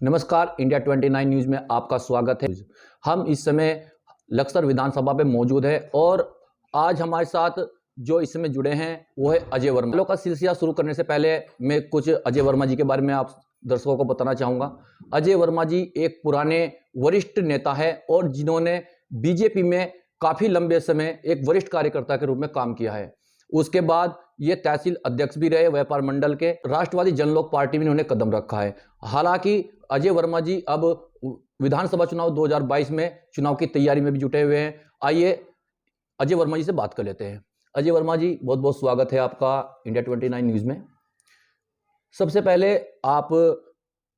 नमस्कार, India 29 news में आपका स्वागत है। हम इस समय लक्सर विधानसभा पे मौजूद है और आज हमारे साथ जो इस समय जुड़े हैं वो है अजय वर्मा। सवालों का सिलसिला शुरू करने से पहले मैं कुछ अजय वर्मा जी के बारे में आप दर्शकों को बताना चाहूँगा। अजय वर्मा जी एक पुराने वरिष्ठ नेता है और जिन्होंने बीजेपी में काफ़ी लंबे समय एक वरिष्ठ कार्यकर्ता के रूप में काम किया है। उसके बाद ये तहसील अध्यक्ष भी रहे व्यापार मंडल के। राष्ट्रवादी जनलोक पार्टी में इन्होंने कदम रखा है। हालांकि अजय वर्मा जी अब विधानसभा चुनाव 2022 में चुनाव की तैयारी में भी जुटे हुए हैं। आइए अजय वर्मा जी से बात कर लेते हैं। अजय वर्मा जी, बहुत बहुत स्वागत है आपका इंडिया 29 न्यूज़ में। सबसे पहले आप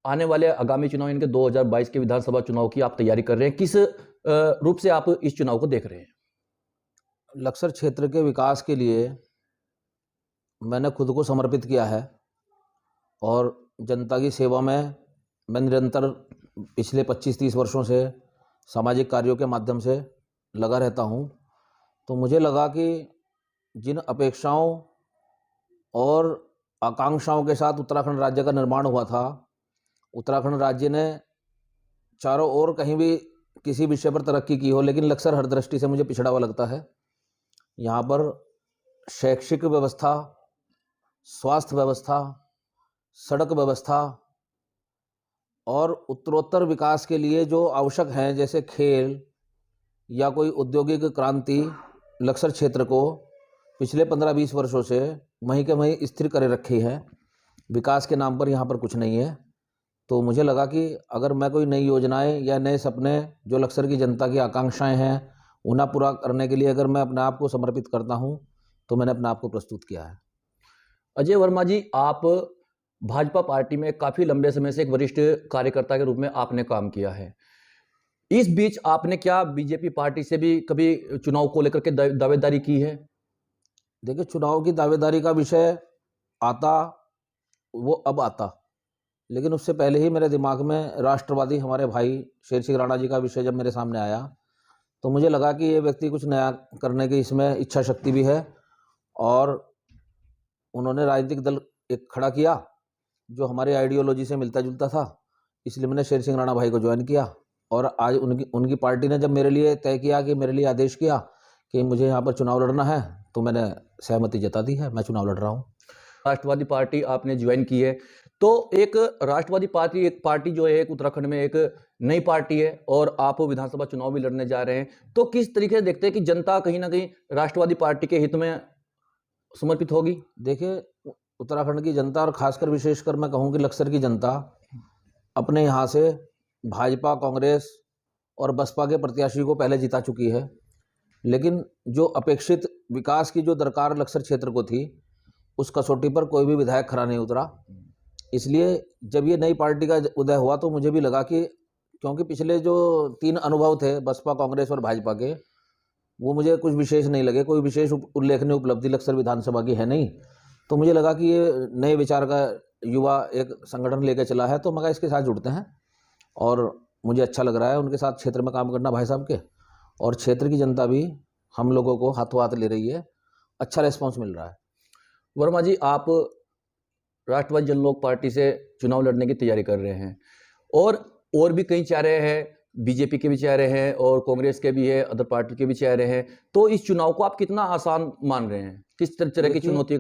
आने वाले आगामी चुनाव इनके 2022 के विधानसभा चुनाव की आप तैयारी कर रहे हैं, किस रूप से आप इस चुनाव को देख रहे हैं? लक्सर क्षेत्र के विकास के लिए मैंने खुद को समर्पित किया है और जनता की सेवा में मैं निरंतर पिछले 25-30 वर्षों से सामाजिक कार्यों के माध्यम से लगा रहता हूं। तो मुझे लगा कि जिन अपेक्षाओं और आकांक्षाओं के साथ उत्तराखंड राज्य का निर्माण हुआ था, उत्तराखंड राज्य ने चारों ओर कहीं भी किसी विषय पर तरक्की की हो, लेकिन लक्सर हर दृष्टि से मुझे पिछड़ा हुआ लगता है। यहाँ पर शैक्षिक व्यवस्था, स्वास्थ्य व्यवस्था, सड़क व्यवस्था और उत्तरोत्तर विकास के लिए जो आवश्यक हैं, जैसे खेल या कोई औद्योगिक क्रांति, लक्सर क्षेत्र को पिछले 15-20 वर्षों से वहीं के वहीं स्थिर करे रखी है। विकास के नाम पर यहाँ पर कुछ नहीं है। तो मुझे लगा कि अगर मैं कोई नई योजनाएं या नए सपने जो लक्सर की जनता की आकांक्षाएं हैं उन्हें पूरा करने के लिए अगर मैं अपने आप को समर्पित करता हूं, तो मैंने अपने आप को प्रस्तुत किया है। अजय वर्मा जी, आप भाजपा पार्टी में काफ़ी लंबे समय से एक वरिष्ठ कार्यकर्ता के रूप में आपने काम किया है। इस बीच आपने क्या बीजेपी पार्टी से भी कभी चुनाव को लेकर के दावेदारी की है? देखिए, चुनाव की दावेदारी का विषय अब आता, लेकिन उससे पहले ही मेरे दिमाग में राष्ट्रवादी हमारे भाई शेर सिंह राणा जी का विषय जब मेरे सामने आया, तो मुझे लगा कि ये व्यक्ति कुछ नया करने की इसमें इच्छा शक्ति भी है। और उन्होंने राजनीतिक दल एक खड़ा किया जो हमारी आइडियोलॉजी से मिलता जुलता था, इसलिए मैंने शेर सिंह राणा भाई को ज्वाइन किया। और आज उनकी पार्टी ने जब मेरे लिए तय किया कि मेरे लिए आदेश किया कि मुझे यहाँ पर चुनाव लड़ना है, तो मैंने सहमति जता दी है, मैं चुनाव लड़ रहा हूँ। राष्ट्रवादी पार्टी आपने ज्वाइन की है, तो एक राष्ट्रवादी पार्टी एक पार्टी जो है एक उत्तराखंड में एक नई पार्टी है और आप विधानसभा चुनाव भी लड़ने जा रहे हैं, तो किस तरीके से देखते हैं कि जनता कहीं ना कहीं राष्ट्रवादी पार्टी के हित में समर्पित होगी? देखिए, उत्तराखंड की जनता और खासकर विशेषकर मैं कहूँ कि लक्सर की जनता अपने यहाँ से भाजपा, कांग्रेस और बसपा के प्रत्याशी को पहले जिता चुकी है, लेकिन जो अपेक्षित विकास की जो दरकार लक्सर क्षेत्र को थी, उस कसौटी पर कोई भी विधायक खरा नहीं उतरा। इसलिए जब ये नई पार्टी का उदय हुआ तो मुझे भी लगा कि क्योंकि पिछले जो 3 अनुभव थे बसपा, कांग्रेस और भाजपा के, वो मुझे कुछ विशेष नहीं लगे। कोई विशेष उल्लेखनीय उपलब्धि लक्सर विधानसभा की है नहीं। तो मुझे लगा कि ये नए विचार का युवा एक संगठन लेकर चला है, तो मगर इसके साथ जुड़ते हैं और मुझे अच्छा लग रहा है उनके साथ क्षेत्र में काम करना भाई साहब के। और क्षेत्र की जनता भी हम लोगों को हाथों हाथ ले रही है, अच्छा रिस्पॉन्स मिल रहा है। वर्मा जी, आप राष्ट्रवादी जनलोक पार्टी से चुनाव लड़ने की तैयारी कर रहे हैं और भी कई चेहरे हैं, बीजेपी के भी चेहरे हैं और कांग्रेस के भी है, अदर पार्टी के भी चेहरे हैं। तो इस चुनाव को आप कितना आसान मान रहे हैं? किस तरह की चुनौती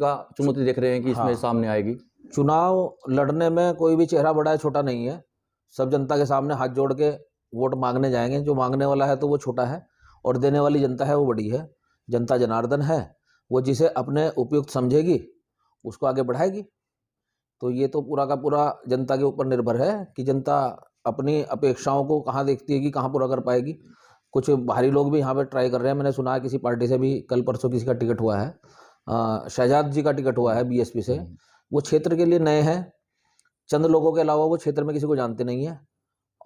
देख रहे हैं कि इसमें सामने आएगी? चुनाव लड़ने में कोई भी चेहरा बड़ा है छोटा नहीं है। सब जनता के सामने हाथ जोड़ के वोट मांगने जाएंगे। जो मांगने वाला है तो वो छोटा है और देने वाली जनता है वो बड़ी है। जनता जनार्दन है, वो जिसे अपने उपयुक्त समझेगी उसको आगे बढ़ाएगी। तो ये तो पूरा का पूरा जनता के ऊपर निर्भर है कि जनता अपनी अपेक्षाओं को कहाँ देखती है कि कहाँ पूरा कर पाएगी। कुछ बाहरी लोग भी यहाँ पे ट्राई कर रहे हैं। मैंने सुना है किसी पार्टी से भी कल परसों किसी का टिकट हुआ है, शहजाद जी का टिकट हुआ है बीएसपी से। वो क्षेत्र के लिए नए हैं, चंद लोगों के अलावा वो क्षेत्र में किसी को जानते नहीं है।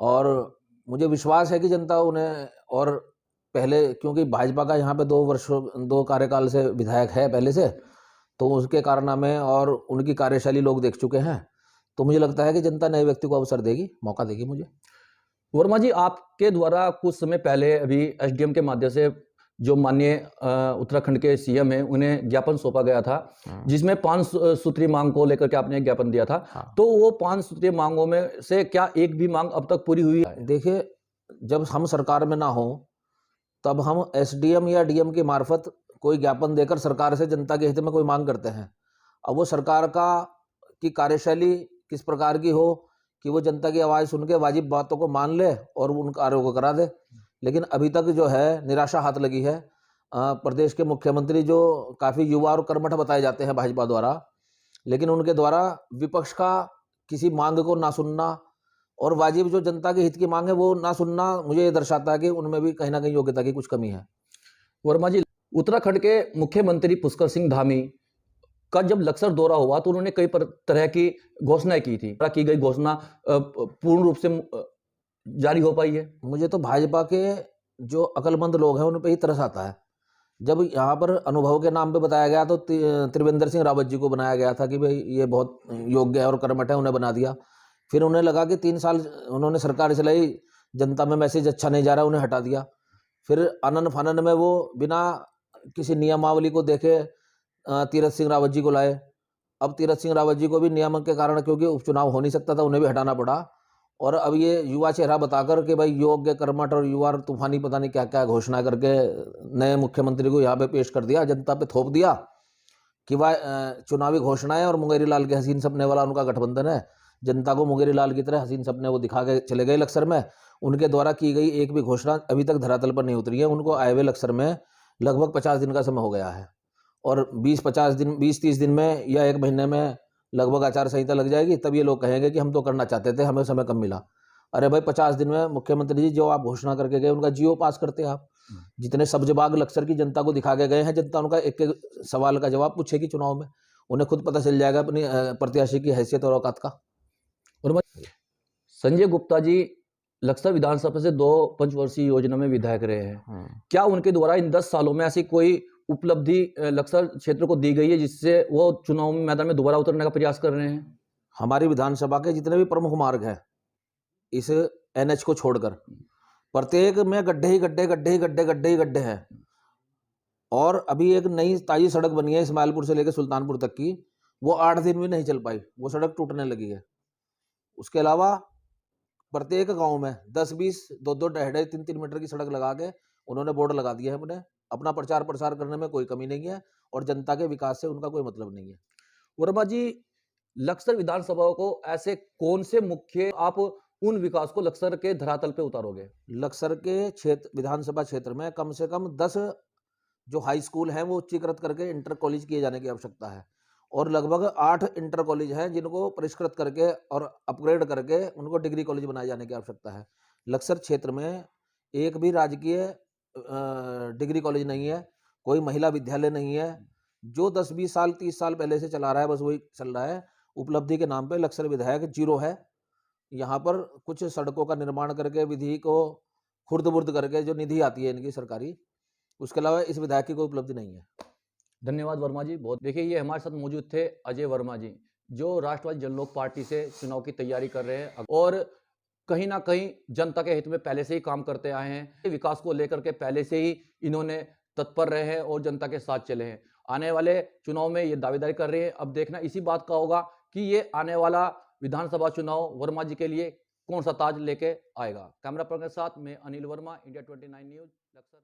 और मुझे विश्वास है कि जनता उन्हें, और पहले क्योंकि भाजपा का यहाँ पे 2 कार्यकाल से विधायक है पहले से, तो उसके कारनामे और उनकी कार्यशैली लोग देख चुके हैं। तो मुझे लगता है कि जनता नए व्यक्ति को अवसर देगी, मौका देगी मुझे। वर्मा जी, आपके द्वारा कुछ समय पहले अभी एसडीएम के माध्यम से जो माननीय उत्तराखंड के सीएम हैं उन्हें ज्ञापन सौंपा गया था, जिसमें 5 सूत्रीय मांग को लेकर के आपने एक ज्ञापन दिया था। हाँ। तो वो 5 सूत्रीय मांगों में से क्या एक भी मांग अब तक पूरी हुई है? देखिए, जब हम सरकार में ना हो तब हम एसडीएम या डीएम के मार्फत कोई ज्ञापन देकर सरकार से जनता के हित में कोई मांग करते हैं। अब वो सरकार की कार्यशैली किस प्रकार की हो कि वो जनता की आवाज़ सुन के वाजिब बातों को मान ले और उन कार्यों को करा दे। लेकिन अभी तक जो है निराशा हाथ लगी है। प्रदेश के मुख्यमंत्री जो काफ़ी युवा और कर्मठ बताए जाते हैं भाजपा द्वारा, लेकिन उनके द्वारा विपक्ष का किसी मांग को ना सुनना और वाजिब जो जनता के हित की मांग है वो ना सुनना, मुझे ये दर्शाता है कि उनमें भी कहीं ना कहीं योग्यता की कुछ कमी है। वर्मा जी, उत्तराखंड के मुख्यमंत्री पुष्कर सिंह धामी का जब लक्सर दौरा हुआ तो उन्होंने कई तरह की घोषणाएं की थी। की गई घोषणा पूर्ण रूप से जारी हो पाई है? मुझे तो भाजपा के जो अक्लमंद लोग हैं उन पे ही तरस आता है। जब यहाँ पर अनुभव के नाम पे बताया गया तो त्रिवेंद्र सिंह रावत जी को बनाया गया था कि भाई ये बहुत योग्य है और कर्मठ है, उन्हें बना दिया। फिर उन्हें लगा कि 3 साल उन्होंने सरकार चलाई, जनता में मैसेज अच्छा नहीं जा रहा, उन्हें हटा दिया। फिर आनन फानन में वो बिना किसी नियमावली को देखे तीरथ सिंह रावत जी को लाए। अब तीरथ सिंह रावत जी को भी नियम के कारण, क्योंकि उपचुनाव हो नहीं सकता था, उन्हें भी हटाना पड़ा। और अब ये युवा चेहरा बताकर कि भाई योग्य, कर्मठ और युवा तूफानी पता नहीं क्या क्या घोषणा करके नए मुख्यमंत्री को यहाँ पे पेश कर दिया, जनता पे थोप दिया कि वह चुनावी घोषणाएं और मुंगेरी लाल के हसीन सपने वाला उनका गठबंधन है। जनता को मुंगेरी लाल की तरह हसीन सपने वो दिखा के चले गए लक्सर में। उनके द्वारा की गई एक भी घोषणा अभी तक धरातल पर नहीं उतरी है। उनको आए हुए लक्सर में लगभग 50 दिन का समय हो गया है और 20-30 दिन में या 1 महीने में लगभग आचार संहिता लग जाएगी, तब ये लोग कहेंगे कि हम तो करना चाहते थे, हमें समय कम मिला। अरे भाई, 50 दिन में मुख्यमंत्री जी जो आप घोषणा करके गए उनका जीओ पास करते हैं आप। जितने सब्जबाग लक्सर की जनता को दिखा के गए हैं, जनता उनका एक एक सवाल का जवाब पूछेगी चुनाव में। उन्हें खुद पता चल जाएगा अपनी प्रत्याशी की हैसियत और औकात का। और संजय गुप्ता जी लक्सर विधानसभा से 2 पंचवर्षीय योजना में विधायक रहे हैं। क्या उनके द्वारा इन 10 सालों में ऐसी कोई उपलब्धि लक्सर क्षेत्र को दी गई है जिससे वो चुनाव में मैदान में दोबारा उतरने का प्रयास कर रहे हैं? हमारी विधानसभा के जितने भी प्रमुख मार्ग हैं इस एनएच को छोड़कर प्रत्येक में गड्ढे ही गड्ढे, गड्ढे ही गड्ढे, गड्ढे ही गड्ढे हैं। और अभी एक नई ताजी सड़क बनी है इस्माइलपुर से लेकर सुल्तानपुर तक की, वो 8 दिन भी नहीं चल पाई, वो सड़क टूटने लगी है। उसके अलावा प्रत्येक गांव में 10-20, 2-2, 2.5-3-3 मीटर की सड़क लगा के उन्होंने बोर्ड लगा दिया है। अपना प्रचार प्रसार करने में कोई कमी नहीं है और जनता के विकास से उनका कोई मतलब नहीं है। वर्मा जी, लक्सर विधानसभा को ऐसे कौन से मुख्य आप उन विकास को लक्सर के धरातल पे उतारोगे? लक्सर के क्षेत्र, विधानसभा क्षेत्र में कम से कम 10 जो हाई स्कूल हैं वो उच्चीकृत करके इंटर कॉलेज किए जाने की आवश्यकता है और लगभग 8 इंटर कॉलेज हैं जिनको परिष्कृत करके और अपग्रेड करके उनको डिग्री कॉलेज बनाए जाने की आवश्यकता है। लक्सर क्षेत्र में एक भी राजकीय डिग्री कॉलेज नहीं है, कोई महिला विद्यालय नहीं है। जो 10-20 साल 30 साल पहले से चला रहा है बस वही चल रहा है। उपलब्धि के नाम पे लक्सर विधायक 0 है। यहाँ पर कुछ सड़कों का निर्माण करके विधि को खुर्द-बुर्द करके जो निधि आती है इनकी सरकारी, उसके अलावा इस विधायक की कोई उपलब्धि नहीं है। धन्यवाद वर्मा जी, बहुत। देखिए, ये हमारे साथ मौजूद थे अजय वर्मा जी, जो राष्ट्रवादी जनलोक पार्टी से चुनाव की तैयारी कर रहे हैं और कहीं ना कहीं जनता के हित में पहले से ही काम करते आए हैं। विकास को लेकर के पहले से ही इन्होंने तत्पर रहे हैं और जनता के साथ चले हैं। आने वाले चुनाव में ये दावेदारी कर रहे हैं। अब देखना इसी बात का होगा कि ये आने वाला विधानसभा चुनाव वर्मा जी के लिए कौन सा ताज लेके आएगा। कैमरा पर्सन के साथ मैं अनिल वर्मा, इंडिया 29 न्यूज, लक्सर।